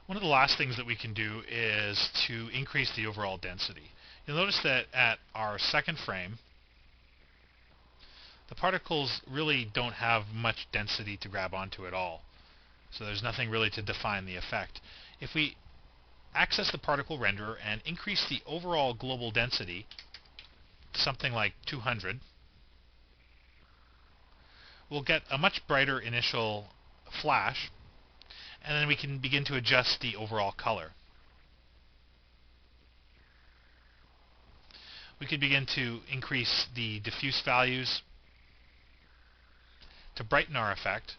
One of the last things that we can do is to increase the overall density. You'll notice that at our second frame, the particles really don't have much density to grab onto at all. So there's nothing really to define the effect. If we access the particle renderer and increase the overall global density to something like 200, we'll get a much brighter initial flash, and then we can begin to adjust the overall color. We could begin to increase the diffuse values to brighten our effect,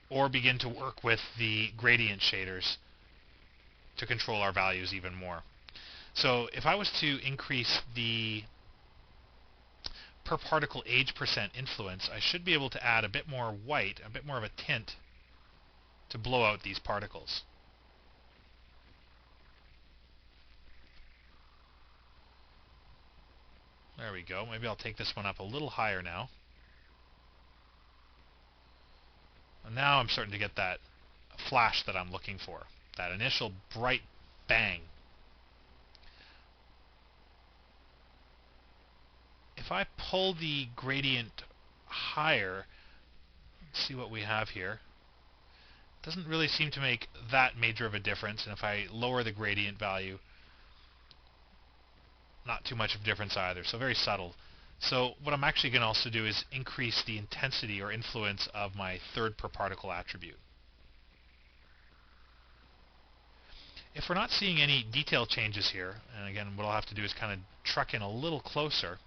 or begin to work with the gradient shaders to control our values even more. So if I was to increase the per particle age percent influence, I should be able to add a bit more white, a bit more of a tint, to blow out these particles. There we go. Maybe I'll take this one up a little higher now. And now I'm starting to get that flash that I'm looking for, that initial bright bang. If I pull the gradient higher, let's see what we have here. It doesn't really seem to make that major of a difference, and if I lower the gradient value, not too much of a difference either, so very subtle. So what I'm actually going to also do is increase the intensity or influence of my third per particle attribute. If we're not seeing any detail changes here, and again what I'll have to do is kind of truck in a little closer,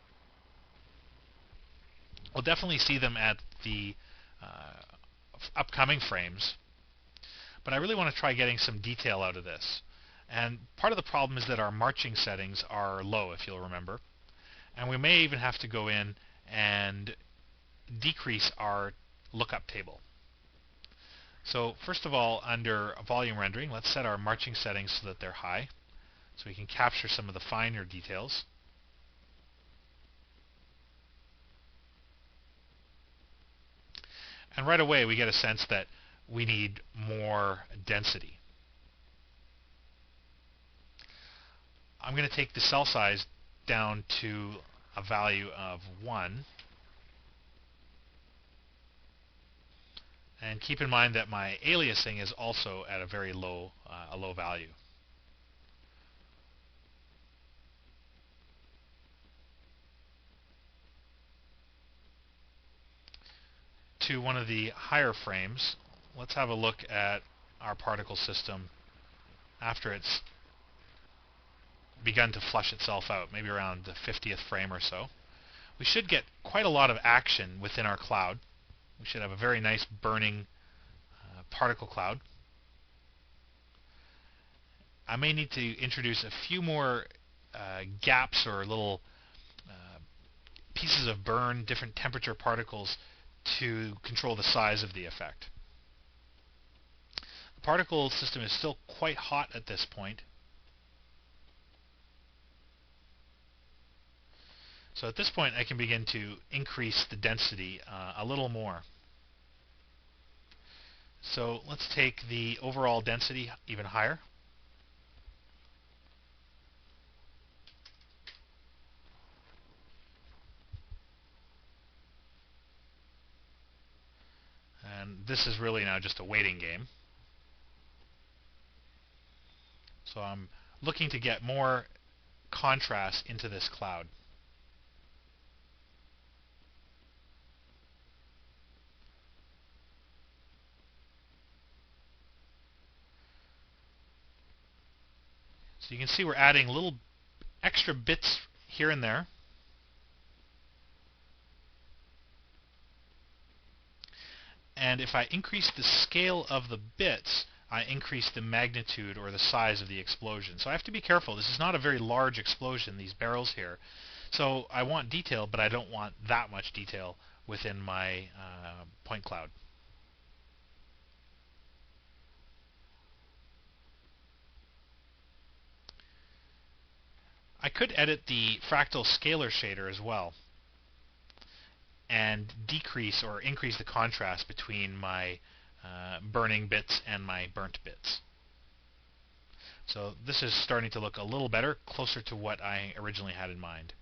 we'll definitely see them at the upcoming frames, but I really want to try getting some detail out of this. And part of the problem is that our marching settings are low, if you'll remember. And we may even have to go in and decrease our lookup table. So first of all, under volume rendering, let's set our marching settings so that they're high, so we can capture some of the finer details. And right away we get a sense that we need more density. I'm going to take the cell size down to a value of 1. And keep in mind that my aliasing is also at a very low, value. To one of the higher frames, let's have a look at our particle system after it's begun to flush itself out, maybe around the 50th frame or so. We should get quite a lot of action within our cloud. We should have a very nice burning particle cloud. I may need to introduce a few more gaps or little pieces of burn, different temperature particles to control the size of the effect. The particle system is still quite hot at this point. So at this point I can begin to increase the density a little more. So let's take the overall density even higher. And this is really now just a waiting game. So I'm looking to get more contrast into this cloud. So you can see we're adding little extra bits here and there. And if I increase the scale of the bits, I increase the magnitude or the size of the explosion. So I have to be careful. This is not a very large explosion, these barrels here. So I want detail, but I don't want that much detail within my point cloud. I could edit the fractal scalar shader as well and decrease or increase the contrast between my burning bits and my burnt bits. So this is starting to look a little better, closer to what I originally had in mind.